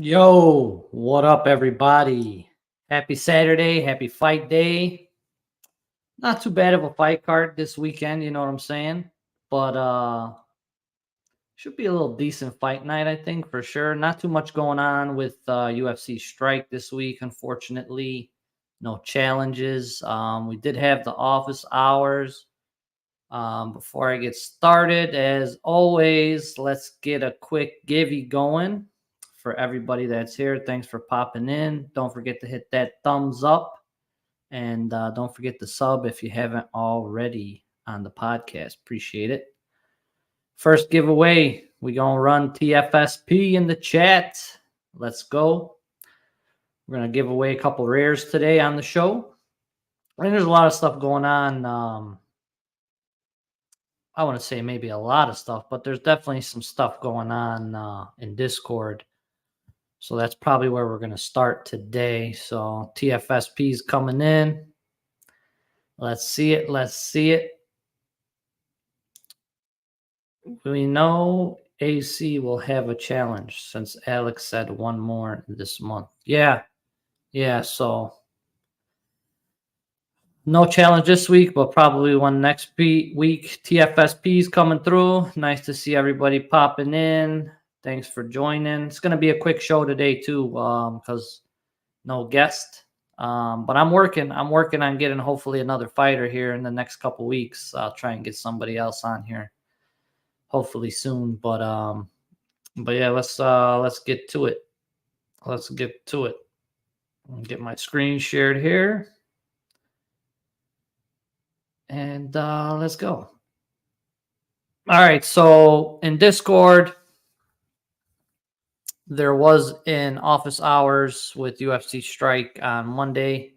Yo, what up, everybody? Happy Saturday, happy fight day. Not too bad of a fight card this weekend, you know what I'm saying? But should be a little decent fight night, I think, for sure. Not too much going on with UFC Strike this week, unfortunately. No challenges. We did have the office hours. Before I get started, as always, let's get a quick givey going for everybody that's here. Thanks for popping in. Don't forget to hit that thumbs up and don't forget to sub if you haven't already on the podcast. Appreciate it. First giveaway, we gonna run TFSP in the chat. Let's go. We're gonna give away a couple rares today on the show. And there's a lot of stuff going on. I want to say maybe a lot of stuff, but there's definitely some stuff going on in Discord. So that's probably where we're going to start today. So TFSP is coming in. Let's see it. Let's see it. We know AC will have a challenge since Alex said one more this month. Yeah. So no challenge this week, but probably one next week. TFSP is coming through. Nice to see everybody popping in. Thanks for joining. It's going to be a quick show today too, because no guest. But I'm working on getting hopefully another fighter here in the next couple weeks. I'll try and get somebody else on here, hopefully soon. But yeah, let's get to it. Let's get to it. I'll get my screen shared here. And let's go. All right, so in Discord, there was an office hours with UFC Strike on Monday.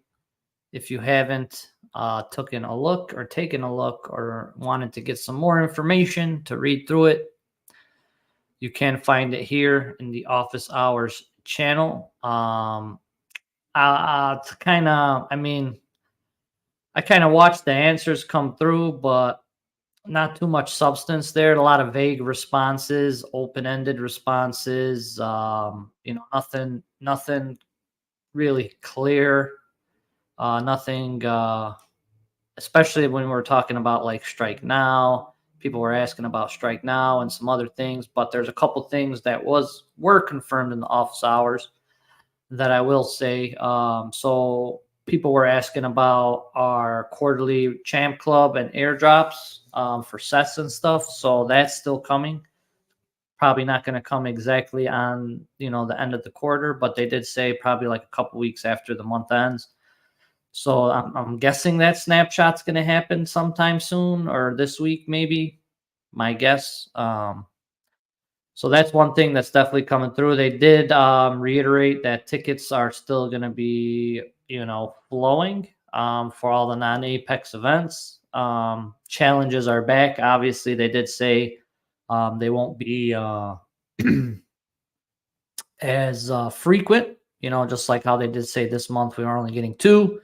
If you haven't taken a look or wanted to get some more information to read through it, you can find it here in the office hours channel. I kind of watched the answers come through, but not too much substance there. A lot of vague responses, open-ended responses. Nothing really clear. Nothing, especially when we're talking about like Strike Now. People were asking about Strike Now and some other things, but there's a couple things that were confirmed in the office hours that I will say. So people were asking about our quarterly Champ Club and airdrops for sets and stuff. So that's still coming. Probably not going to come exactly on, the end of the quarter, but they did say probably like a couple weeks after the month ends. So I'm guessing that snapshot's going to happen sometime soon or this week, maybe, my guess. So that's one thing that's definitely coming through. They did reiterate that tickets are still going to be, flowing for all the non-Apex events. Challenges are back. Obviously, they did say they won't be as frequent, just like how they did say this month we were only getting 2.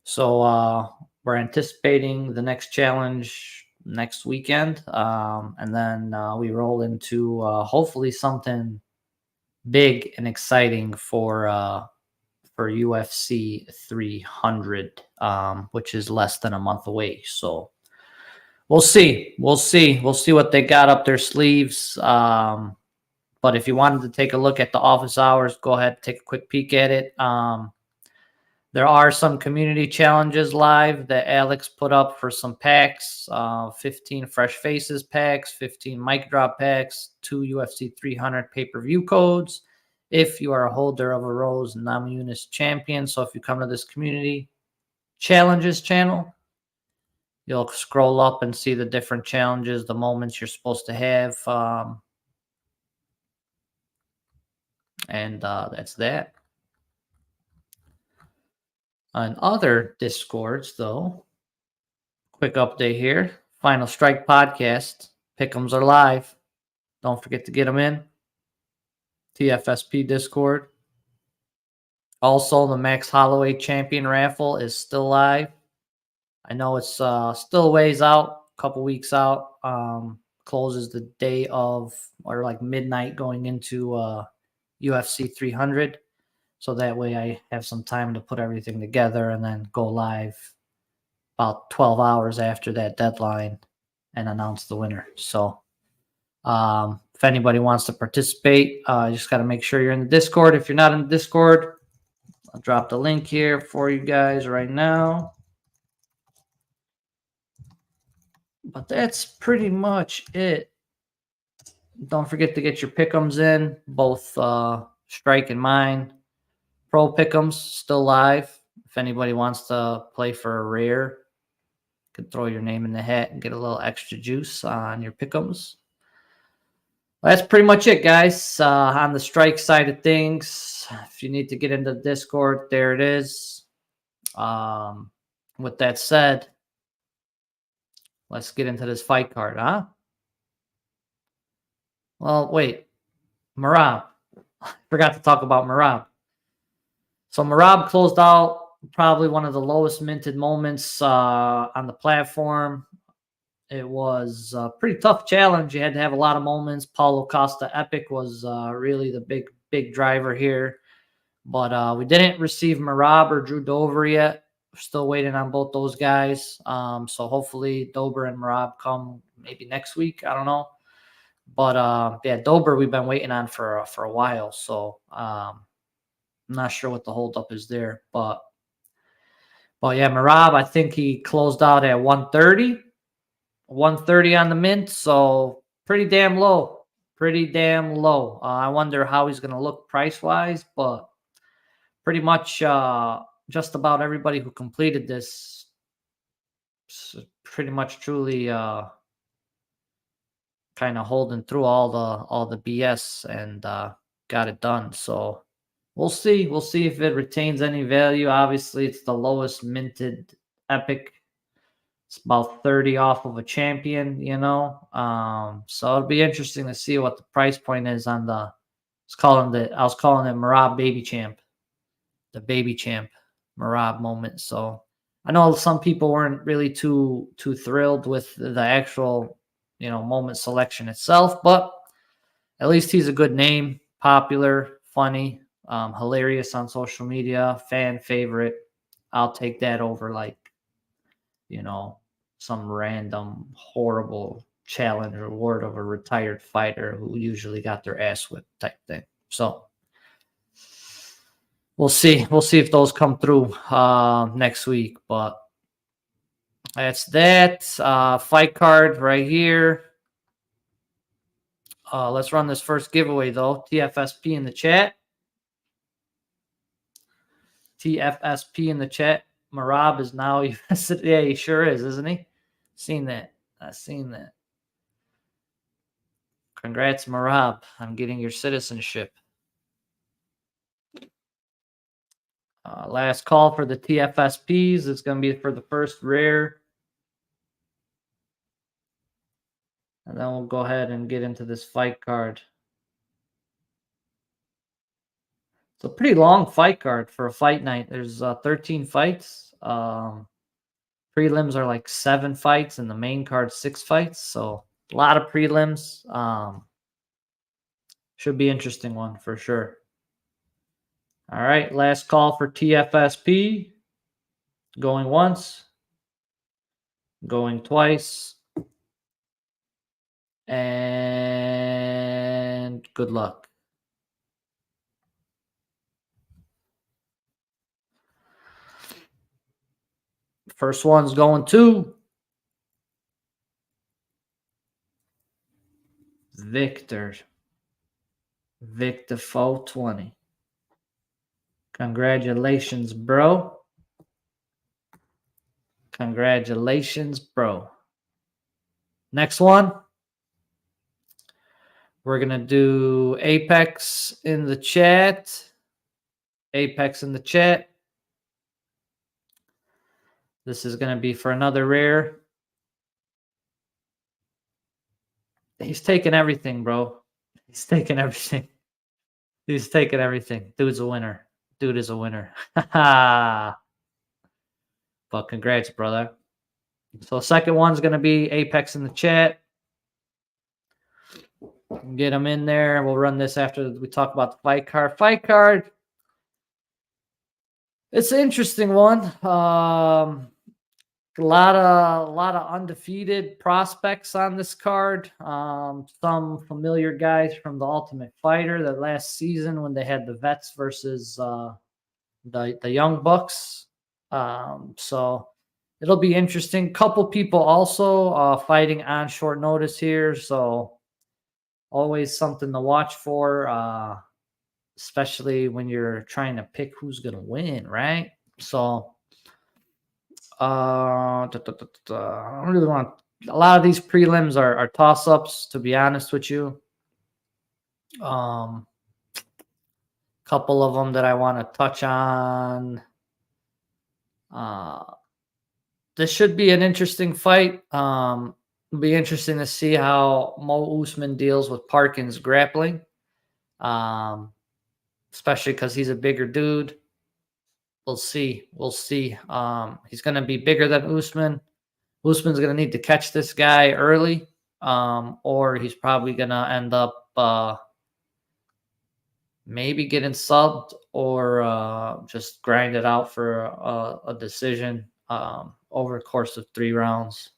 So we're anticipating the next challenge next weekend, and then we roll into hopefully something big and exciting for UFC 300, which is less than a month away. So we'll see what they got up their sleeves. But if you wanted to take a look at the office hours, go ahead, take a quick peek at it. There are some community challenges live that Alex put up for some packs, 15 Fresh Faces packs, 15 Mic Drop packs, 2 UFC 300 pay-per-view codes if you are a holder of a Rose Namajunas champion. So if you come to this community challenges channel, you'll scroll up and see the different challenges, the moments you're supposed to have. And that's that. On other Discords, though, quick update here. Final Strike podcast. Pick'ems are live. Don't forget to get them in. TFSP Discord. Also, the Max Holloway Champion raffle is still live. I know it's still a ways out, a couple weeks out. Closes the day of, or like midnight going into UFC 300. So that way I have some time to put everything together and then go live about 12 hours after that deadline and announce the winner. So if anybody wants to participate, you just got to make sure you're in the Discord. If you're not in the Discord, I'll drop the link here for you guys right now. But that's pretty much it. Don't forget to get your pick'ems in, both Strike and mine. Pro pick'ems still live. If anybody wants to play for a rare, you can throw your name in the hat and get a little extra juice on your pick'ems. Well, that's pretty much it, guys. On the Strike side of things, if you need to get into the Discord, there it is. With that said, let's get into this fight card, huh? Well, wait. Merab. Forgot to talk about Merab. So Merab closed out probably one of the lowest minted moments on the platform. It was a pretty tough challenge. You had to have a lot of moments. Paulo Costa Epic was really the big driver here. But we didn't receive Merab or Drew Dober yet. We're still waiting on both those guys. So hopefully Dober and Merab come maybe next week. I don't know. But yeah, Dober we've been waiting on for a while. So I'm not sure what the holdup is there. But yeah, Merab, I think he closed out at 130. 130 on the mint. So pretty damn low. Pretty damn low. I wonder how he's going to look price-wise. But pretty much just about everybody who completed this pretty much truly kind of holding through all the BS and got it done. So we'll see. We'll see if it retains any value. Obviously, it's the lowest minted Epic. It's about 30 off of a champion, you know. So it'll be interesting to see what the price point is on the. I was calling it Merab Baby Champ. The baby champ Merab moment. So I know some people weren't really too thrilled with the actual, moment selection itself, but at least he's a good name, popular, funny, hilarious on social media, fan favorite. I'll take that over some random horrible challenge reward of a retired fighter who usually got their ass whipped type thing. So we'll see. We'll see if those come through next week. But that's that. Fight card right here. Let's run this first giveaway, though. TFSP in the chat. TFSP in the chat. Merab is now. Yeah, he sure is, isn't he? Seen that. I've seen that. Congrats, Merab, on getting your citizenship. Last call for the TFSPs. It's going to be for the first rare. And then we'll go ahead and get into this fight card. It's a pretty long fight card for a fight night. There's 13 fights. Prelims are like 7 fights, and the main card 6 fights. So a lot of prelims. Should be an interesting one for sure. All right, last call for TFSP. Going once. Going twice. And good luck. First one's going to Victor 420. Congratulations, bro. Congratulations, bro. Next one. We're going to do Apex in the chat. Apex in the chat. This is going to be for another rare. He's taking everything, bro. He's taking everything. He's taking everything. Dude's a winner. Dude is a winner. But congrats, brother. So second one's going to be Apex in the chat. Get him in there. We'll run this after we talk about the fight card. Fight card. It's an interesting one. A lot of undefeated prospects on this card. Some familiar guys from the Ultimate Fighter that last season when they had the vets versus the young bucks. So it'll be interesting. Couple people also fighting on short notice here, so always something to watch for. Especially when you're trying to pick who's gonna win, right? So I don't really want a lot of these prelims are toss ups, to be honest with you. Um, Couple of them that I want to touch on. Uh, this should be an interesting fight. It'll be interesting to see how Mo Usman deals with Parkin's grappling, um, especially because he's a bigger dude. We'll see. We'll see. He's going to be bigger than Usman. Usman's going to need to catch this guy early, or he's probably going to end up maybe getting subbed or just grind it out for a decision over the course of 3 rounds.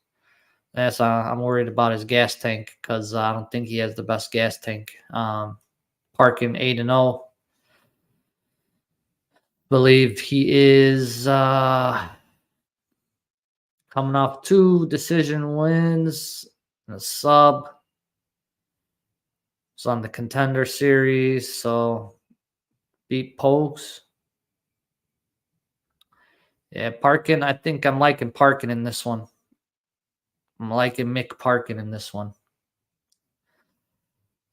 Yes, I'm worried about his gas tank because I don't think he has the best gas tank. Parkin 8-0. Believe he is coming off 2 decision wins and a sub. It's on the Contender Series, so beat Pokes. Yeah, Parkin. I think I'm liking Parkin in this one. I'm liking Mick Parkin in this one.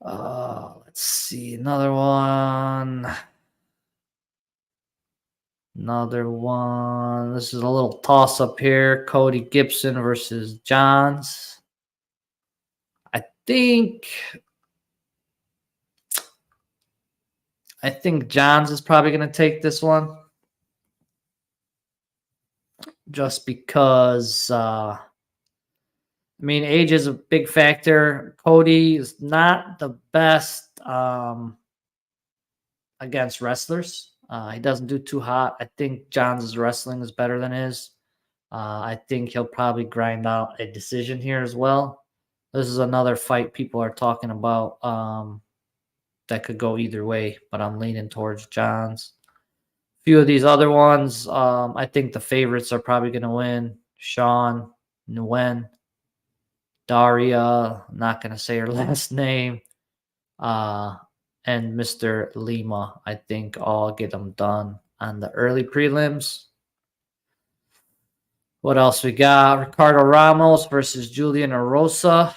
Let's see. Another one. This is a little toss up here. Cody Gibson versus Johns. I think Johns is probably going to take this one. Just because age is a big factor. Cody is not the best against wrestlers. He doesn't do too hot. I think Johns' wrestling is better than his. I think he'll probably grind out a decision here as well. This is another fight people are talking about that could go either way, but I'm leaning towards Johns. A few of these other ones, I think the favorites are probably going to win. Sean, Nguyen, Daria, I'm not going to say her last name, and Mr. Lima. I think I'll get them done on the early prelims. What else we got? Ricardo Ramos versus Julian Erosa.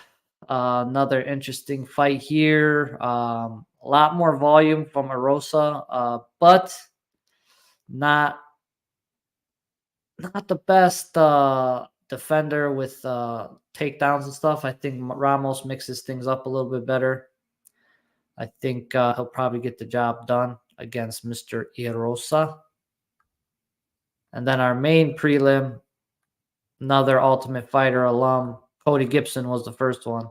Another interesting fight here. A lot more volume from Erosa, but not the best defender with takedowns and stuff. I think Ramos mixes things up a little bit better. I think he'll probably get the job done against Mr. Erosa. And then our main prelim, another Ultimate Fighter alum, Cody Gibson was the first one.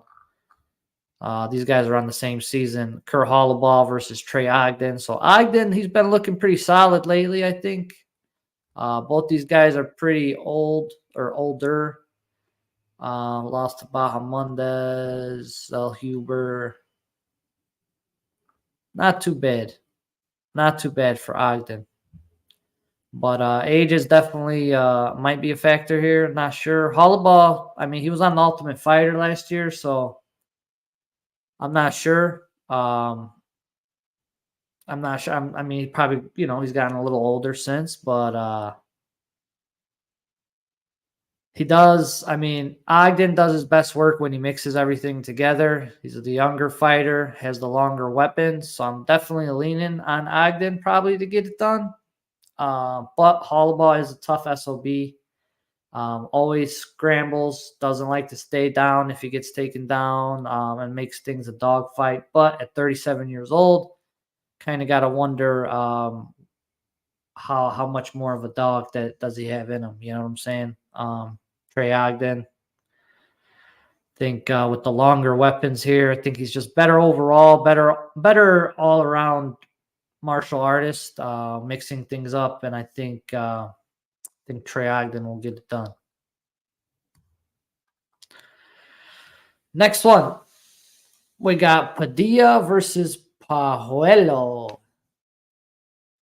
These guys are on the same season. Kurt Hollowball versus Trey Ogden. So Ogden, he's been looking pretty solid lately, I think. Both these guys are pretty old or older. Lost to Bahamondes, El Huber. Not too bad. Not too bad for Ogden. But age is definitely might be a factor here. Not sure. Hollowball, he was on the Ultimate Fighter last year, so I'm not sure. I'm not sure. He probably, he's gotten a little older since, but he does. Ogden does his best work when he mixes everything together. He's the younger fighter, has the longer weapons, so I'm definitely leaning on Ogden probably to get it done. But Hollowball is a tough SOB. Always scrambles, doesn't like to stay down if he gets taken down, and makes things a dogfight. But at 37 years old, kind of got to wonder how much more of a dog that does he have in him. You know what I'm saying? Trey Ogden. Think with the longer weapons here, I think he's just better overall, better all around martial artist, mixing things up, and I think Trey Ogden will get it done. Next one, we got Padilla versus Pajuelo.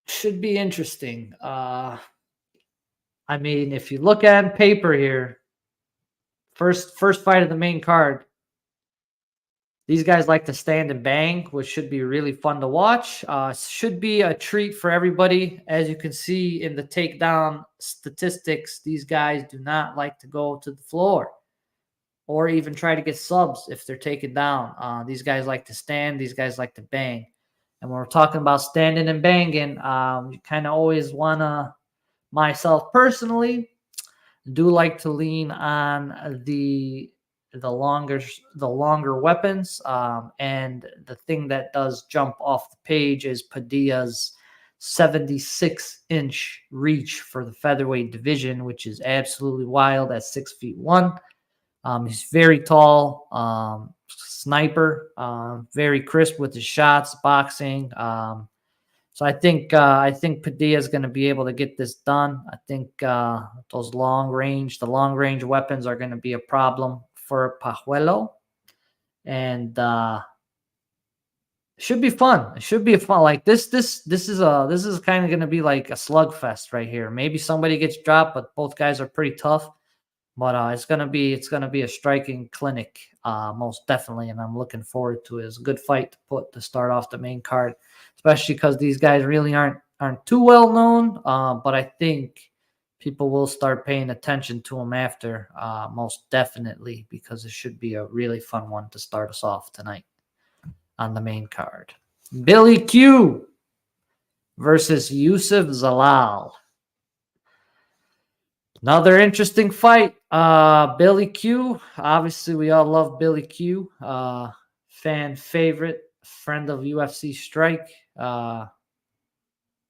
Should be interesting. I mean, if you look at paper here, first fight of the main card, these guys like to stand and bang, which should be really fun to watch. Should be a treat for everybody. As you can see in the takedown statistics, these guys do not like to go to the floor or even try to get subs if they're taken down. These guys like to stand. These guys like to bang. And when we're talking about standing and banging, you kind of always want to, myself personally, do like to lean on the longer weapons. And the thing that does jump off the page is Padilla's 76-inch reach for the featherweight division, which is absolutely wild at 6'1". He's very tall, sniper, very crisp with his shots, boxing. So I think Padilla is going to be able to get this done. I think the long range weapons are going to be a problem for Pajuelo, and it should be fun. It should be fun. Like this is kind of going to be like a slugfest right here. Maybe somebody gets dropped, but both guys are pretty tough. But it's gonna be a striking clinic, most definitely, and I'm looking forward to it. It's a good fight to put to start off the main card, especially because these guys really aren't too well known. But I think people will start paying attention to them after, most definitely, because it should be a really fun one to start us off tonight on the main card. Billy Q versus Yusuf Zalal. Another interesting fight. Billy Q. Obviously, we all love Billy Q. Fan favorite, friend of UFC Strike.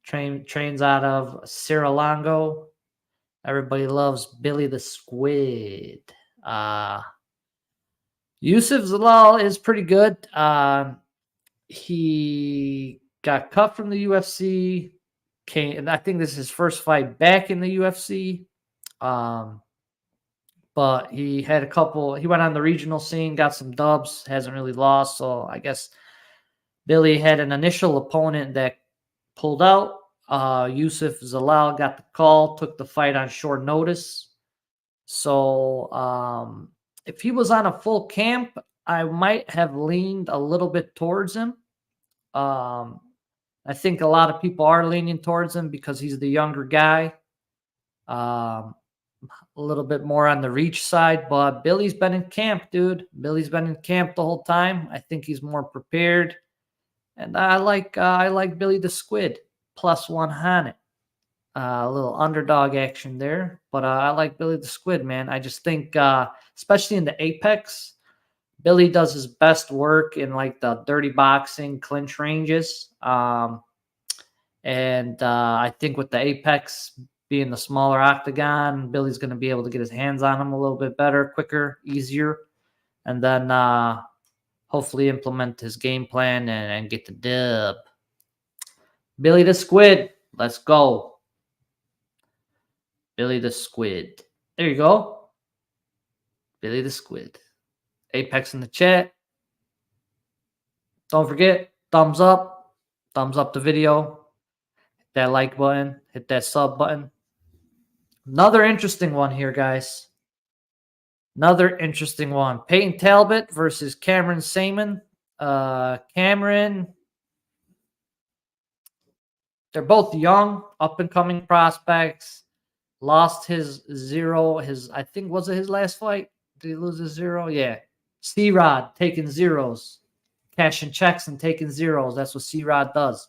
Trains out of Siralango. Everybody loves Billy the Squid. Yusuf Zalal is pretty good. He got cut from the UFC. And I think this is his first fight back in the UFC. But he had he went on the regional scene, got some dubs, hasn't really lost. So I guess Billy had an initial opponent that pulled out. Yusuf Zalal got the call, took the fight on short notice. So if he was on a full camp, I might have leaned a little bit towards him. I think a lot of people are leaning towards him because he's the younger guy. A little bit more on the reach side, but Billy's been in camp, dude. Billy's been in camp the whole time. I think he's more prepared, and I like Billy the Squid plus 100. A little underdog action there, but I like Billy the Squid, man. I just think, especially in the Apex, Billy does his best work in like the dirty boxing clinch ranges. And I think with the Apex being the smaller octagon, Billy's going to be able to get his hands on him a little bit better, quicker, easier, and then hopefully implement his game plan and get the dub. Billy the Squid, let's go. Billy the Squid. There you go. Billy the Squid. Apex in the chat. Don't forget, thumbs up the video, hit that like button, hit that sub button. Another interesting one here, guys. Another interesting one. Peyton Talbot versus Cameron Saman. Cameron, they're both young, up-and-coming prospects. Lost I think, was it his last fight? Did he lose his 0? Yeah. C-Rod taking zeros. Cashing checks and taking zeros. That's what C-Rod does.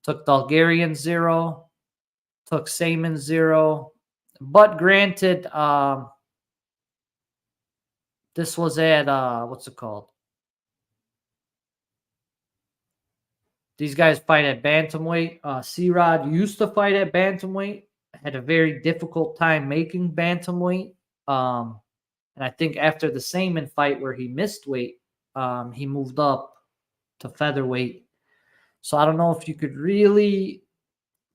Took Bulgarian 0. Took Saman 0. But granted, this was at, what's it called? These guys fight at bantamweight. C-Rod used to fight at bantamweight. Had a very difficult time making bantamweight. And I think after the Saman fight where he missed weight, he moved up to featherweight. So I don't know if you could really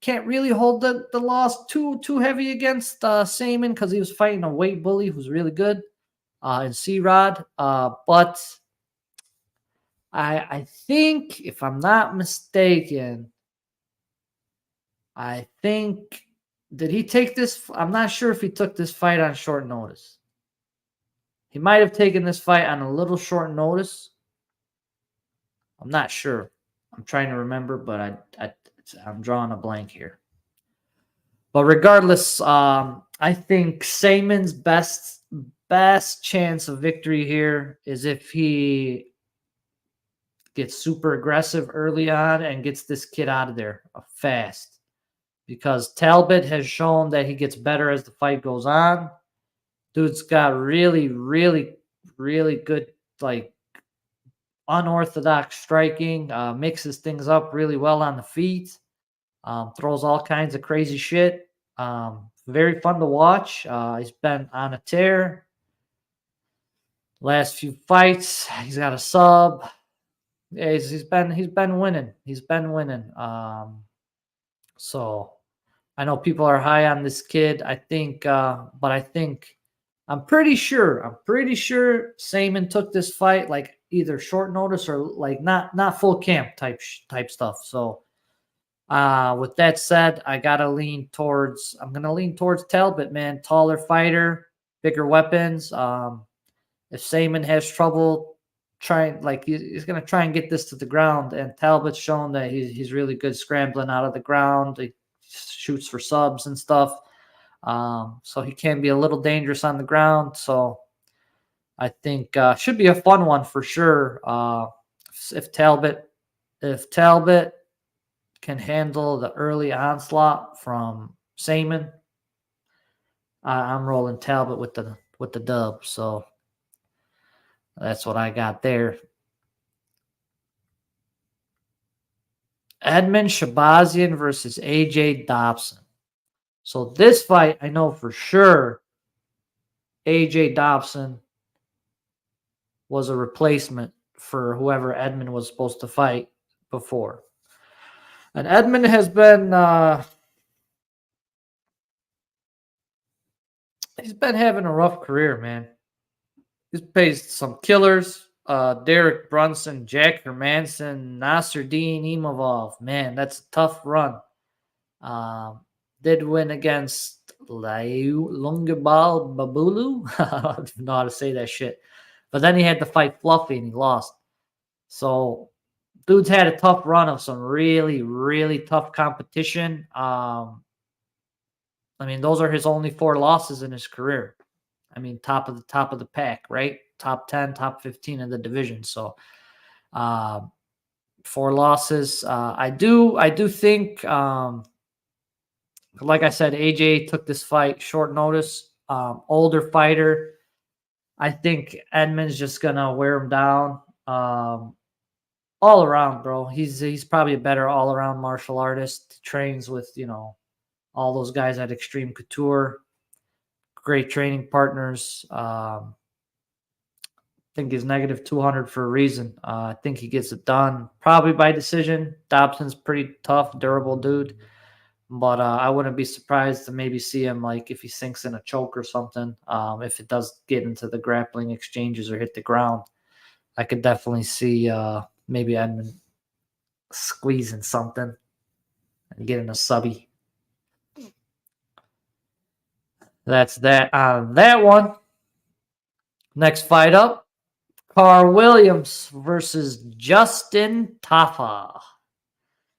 can't really hold the loss too heavy against Saman because he was fighting a weight bully who's really good in C-Rod. But I think, if I'm not mistaken, I think, did he take this? I'm not sure if he took this fight on short notice. He might have taken this fight on a little short notice. I'm not sure. I'm trying to remember, but I'm drawing a blank here. But regardless, I think Saman's best chance of victory here is if he gets super aggressive early on and gets this kid out of there fast. Because Talbot has shown that he gets better as the fight goes on. Dude's got really, really, really good, like, unorthodox striking, mixes things up really well on the feet, throws all kinds of crazy shit. Very fun to watch. He's been on a tear. Last few fights, he's got a sub. Yeah, he's been winning. He's been winning. So I know people are high on this kid. I think, but I think I'm pretty sure Saman took this fight like either short notice or like not full camp type stuff. So with that said, I'm gonna lean towards Talbot, man. Taller fighter, bigger weapons. If Saman has trouble trying, like, he's gonna try and get this to the ground, and Talbot's shown that he's really good scrambling out of the ground. He shoots for subs and stuff. So he can be a little dangerous on the ground. So I think should be a fun one for sure. If Talbot can handle the early onslaught from Saman, I'm rolling Talbot with the dub. So that's what I got there. Edmund Shabazian versus AJ Dobson. So this fight, I know for sure AJ Dobson was a replacement for whoever Edmund was supposed to fight before. And Edmund has been he's been having a rough career, man. He's faced some killers. Derek Brunson, Jack Hermanson, Nasruddin Imavov. Man, that's a tough run. Did win against Lungabal Babulu. I don't even know how to say that shit. But then he had to fight Fluffy and he lost. So dude's had a tough run of some really, really tough competition. I mean, those are his only 4 losses in his career. I mean, top of the pack, right? Top 10, top 15 in the division. So 4 losses. I do think, like I said, AJ took this fight short notice. Older fighter. I think Edmund's just gonna wear him down. All around, bro. He's probably a better all around martial artist. Trains with, all those guys at Extreme Couture. Great training partners. I think he's negative 200 for a reason. I think he gets it done probably by decision. Dobson's pretty tough, durable dude. But I wouldn't be surprised to maybe see him, like, if he sinks in a choke or something. If it does get into the grappling exchanges or hit the ground, I could definitely see maybe Edmund squeezing something and getting a subby. That's that on that one. Next fight up, Carl Williams versus Justin Tafa.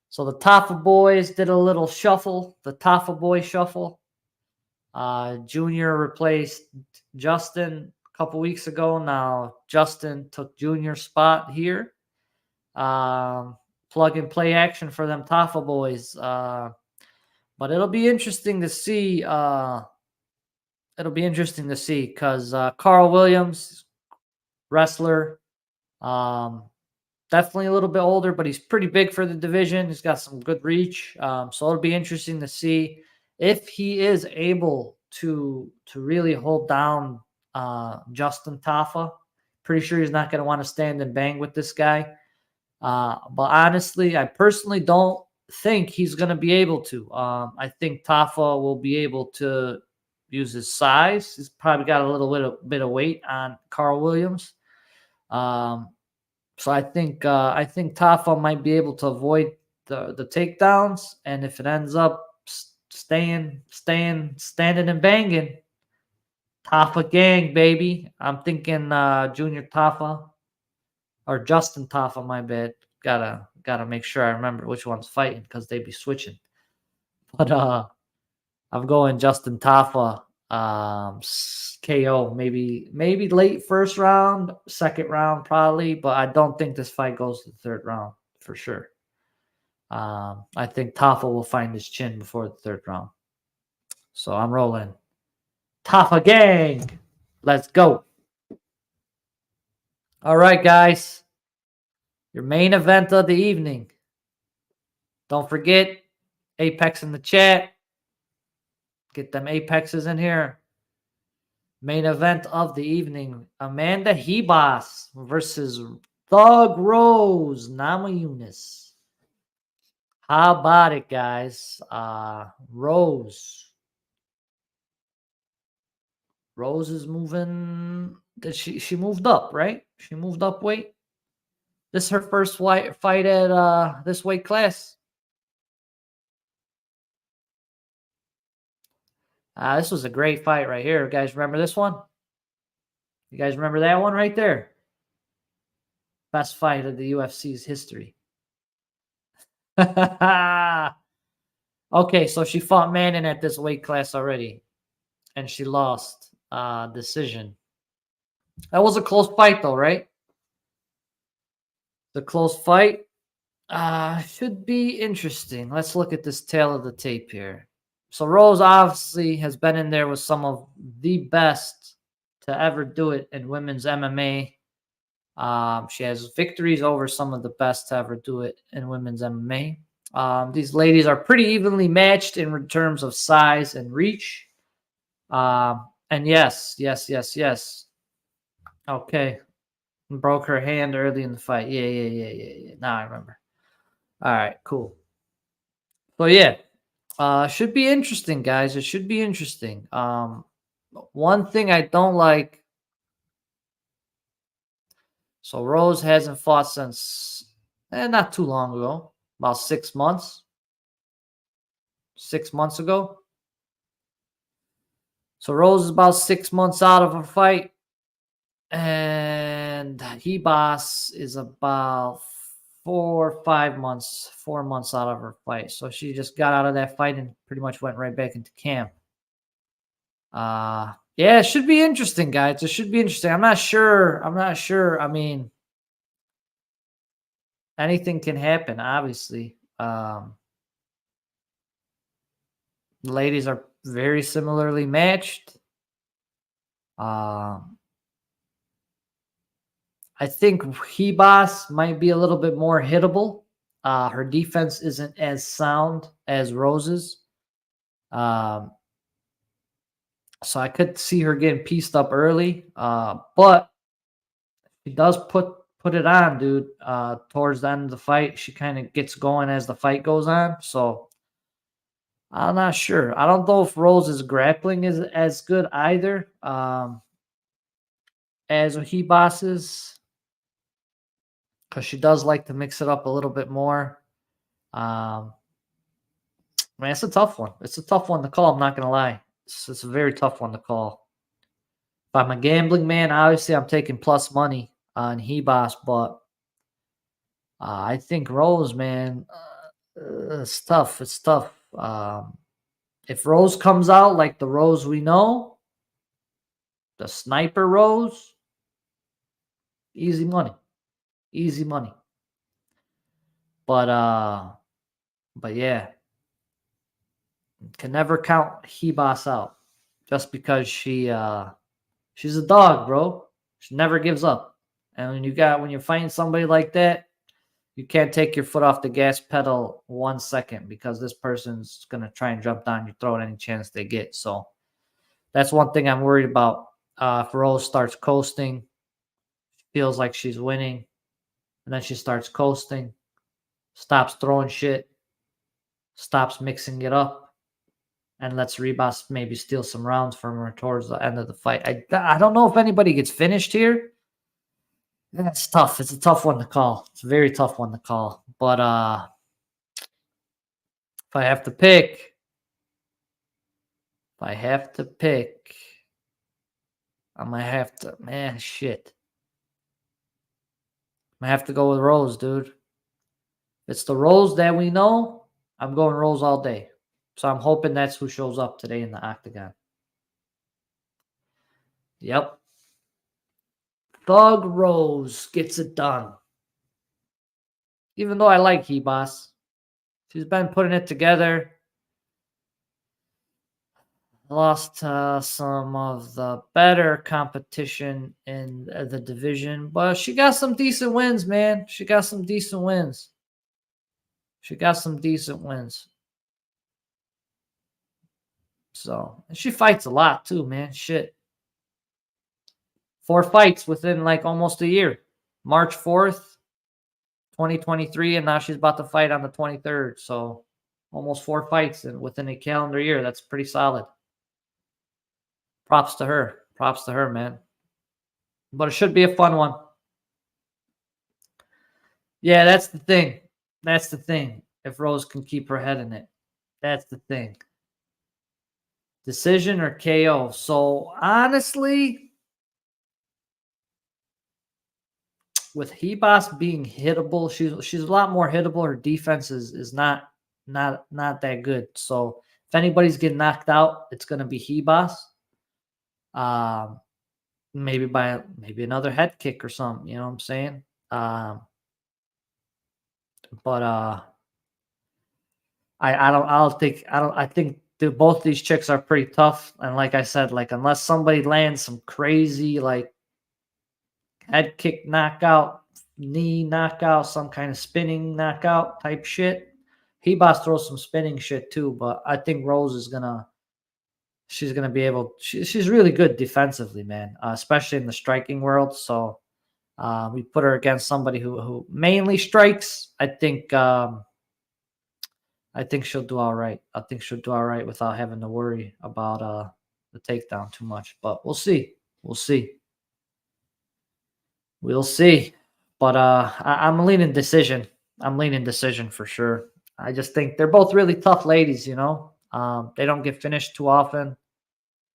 So the Tafa boys did a little shuffle, the Tafa boy shuffle. Junior replaced Justin a couple weeks ago. Now Justin took Junior's spot here. Plug and play action for them Tafa boys. But it'll be interesting to see. Because Carl Williams, wrestler, definitely a little bit older, but he's pretty big for the division. He's got some good reach. So it'll be interesting to see if he is able to really hold down Justin Tafa. Pretty sure he's not going to want to stand and bang with this guy. But honestly, I personally don't think he's going to be able to. I think Tafa will be able to use his size. He's probably got a little bit of weight on Carl Williams. So I think Tafa might be able to avoid the takedowns, and if it ends up standing and banging, Tafa gang, baby. I'm thinking Junior Tafa or Justin Tafa, my bad. Gotta make sure I remember which one's fighting because they be switching. But I'm going Justin Tafa KO, maybe late first round, second round probably, but I don't think this fight goes to the third round for sure. I think Tafa will find his chin before the third round. So I'm rolling. Tafa gang. Let's go. All right, guys. Your main event of the evening. Don't forget, Apex in the chat. Get them Apexes in here. Main event of the evening. Amanda Hebas versus Thug Rose Namajunas. How about it, guys? Rose. Rose is moving. She moved up, right? She moved up weight. This is her first fight at this weight class. This was a great fight right here. You guys remember this one? You guys remember that one right there? Best fight of the UFC's history. Okay, so she fought Manning at this weight class already, and she lost decision. That was a close fight, though, right? The close fight should be interesting. Let's look at this tail of the tape here. So Rose obviously has been in there with some of the best to ever do it in women's MMA. She has victories over some of the best to ever do it in women's MMA. These ladies are pretty evenly matched in terms of size and reach. And yes. Okay. Broke her hand early in the fight. Yeah. Now I remember. All right, cool. So yeah, should be interesting, guys. It should be interesting. One thing I don't like. So Rose hasn't fought since not too long ago, about 6 months. 6 months ago. So Rose is about 6 months out of a fight. And Hebas is about 4 months out of her fight. So she just got out of that fight and pretty much went right back into camp. Yeah, it should be interesting, guys. It should be interesting. I'm not sure. I mean, anything can happen, obviously. The ladies are very similarly matched. I think Hebas might be a little bit more hittable. Her defense isn't as sound as Rose's. So I could see her getting pieced up early. But she does put it on, dude. Towards the end of the fight, she kind of gets going as the fight goes on. So I'm not sure. I don't know if Rose's grappling is as good either as Hebas's, because she does like to mix it up a little bit more. Man, it's a tough one. It's a tough one to call. I'm not gonna lie. It's a very tough one to call. If I'm a gambling man, obviously I'm taking plus money on Hebas, but I think Rose, man, it's tough. It's tough. If Rose comes out like the Rose we know, the sniper Rose, easy money. Easy money. But yeah. Can never count Hebas out just because she's a dog, bro. She never gives up. And when you find somebody like that, you can't take your foot off the gas pedal 1 second because this person's gonna try and jump down your throat any chance they get. So that's one thing I'm worried about If Rose starts coasting, feels like she's winning, and then she starts coasting, stops throwing shit, stops mixing it up, and lets Ribas maybe steal some rounds from her towards the end of the fight. I don't know if anybody gets finished here. That's tough. It's a tough one to call. It's a very tough one to call. But if I have to pick, I might have to, man, shit. I have to go with Rose, dude. It's the Rose that we know. I'm going Rose all day. So I'm hoping that's who shows up today in the octagon. Yep. Thug Rose gets it done. Even though I like Hebas, she's been putting it together. Lost some of the better competition in the division, but she got some decent wins, man. She got some decent wins. So, and she fights a lot too, man. Shit. 4 fights within like almost a year. March 4th, 2023, and now she's about to fight on the 23rd. So, almost 4 fights within a calendar year. That's pretty solid. Props to her. Props to her, man. But it should be a fun one. Yeah, that's the thing. That's the thing. If Rose can keep her head in it, that's the thing. Decision or KO. So honestly, with Hebas being hittable, she's a lot more hittable. Her defense is not that good. So if anybody's getting knocked out, it's gonna be Hebas. Maybe by another head kick or something. You know what I'm saying? But I think both these chicks are pretty tough. And like I said, like unless somebody lands some crazy like head kick knockout, knee knockout, some kind of spinning knockout type shit. Hebas throws some spinning shit too, but I think Rose is she's gonna be able. She's really good defensively, man, especially in the striking world. So we put her against somebody who mainly strikes. I think she'll do all right. I think she'll do all right without having to worry about the takedown too much. But we'll see. We'll see. We'll see. But I'm leaning decision. I'm leaning decision for sure. I just think they're both really tough ladies, you know. They don't get finished too often.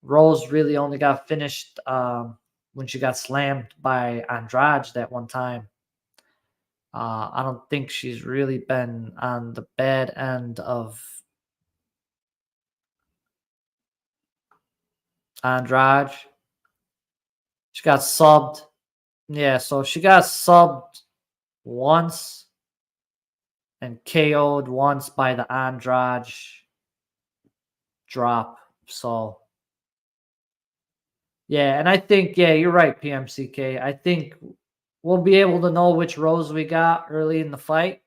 Rose really only got finished when she got slammed by Andrade that one time. I don't think she's really been on the bad end of Andrade. She got subbed. Yeah, so she got subbed once and KO'd once by the Andrade drop. So, yeah, and I think, yeah, you're right, PMCK. I think we'll be able to know which Rose we got early in the fight.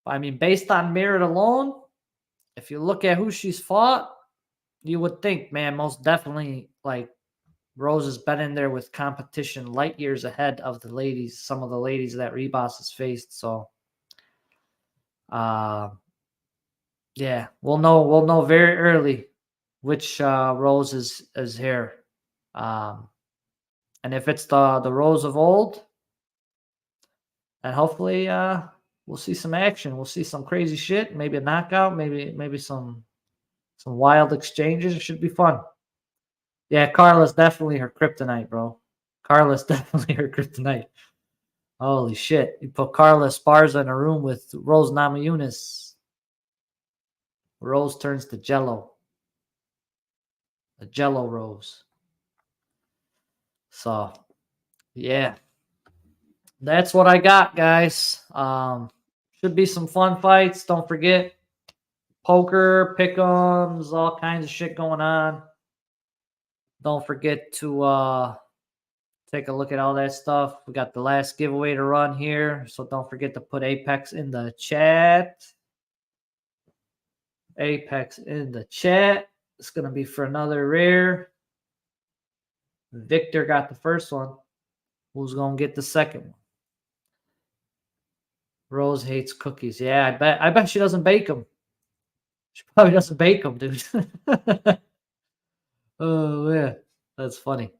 I mean, based on merit alone, if you look at who she's fought, you would think, man, most definitely, like, Rose has been in there with competition light years ahead of the ladies, some of the ladies that Ribas has faced. So, yeah, we'll know very early which Rose is here. And if it's the Rose of old, and hopefully we'll see some action. We'll see some crazy shit, maybe a knockout, maybe some wild exchanges. It should be fun. Yeah, Carla's definitely her kryptonite, bro. Carla's definitely her kryptonite. Holy shit. You put Carla Esparza in a room with Rose Namajunas. Rose turns to Jello. A Jello Rose. So, yeah. That's what I got, guys. Should be some fun fights. Don't forget, poker, pick'ems, all kinds of shit going on. Don't forget to take a look at all that stuff. We got the last giveaway to run here, so don't forget to put Apex in the chat. Apex in the chat. It's gonna be for another rare. Victor got the first one. Who's going to get the second one? Rose hates cookies. Yeah, I bet she doesn't bake them. She probably doesn't bake them, dude. Oh, man. That's funny.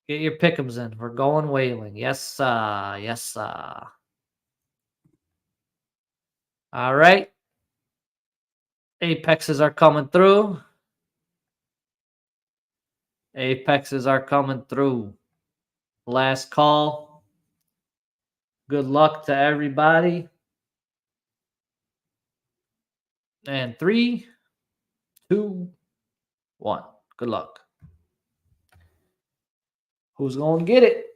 Get your pick'ems in. We're going whaling. Yes, sir. Yes, sir. All right. Apexes are coming through. Apexes are coming through. Last call. Good luck to everybody. And 3, 2, 1. Good luck. Who's going to get it?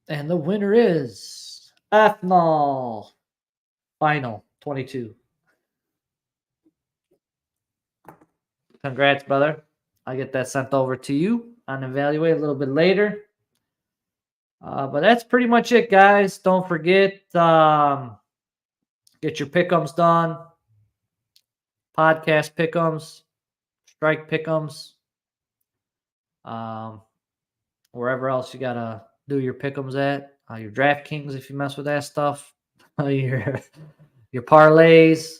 And the winner is Ethanol. Final 22. Congrats, brother. I'll get that sent over to you on Evaluate a little bit later. But that's pretty much it, guys. Don't forget, get your pick'ems done. Podcast pick'ems, strike pick'ems. Wherever else you gotta do your pick'ems at. Your DraftKings if you mess with that stuff. your parlays.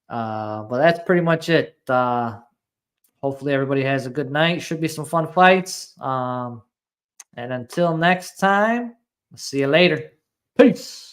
But that's pretty much it. Hopefully everybody has a good night. Should be some fun fights. And until next time, see you later. Peace.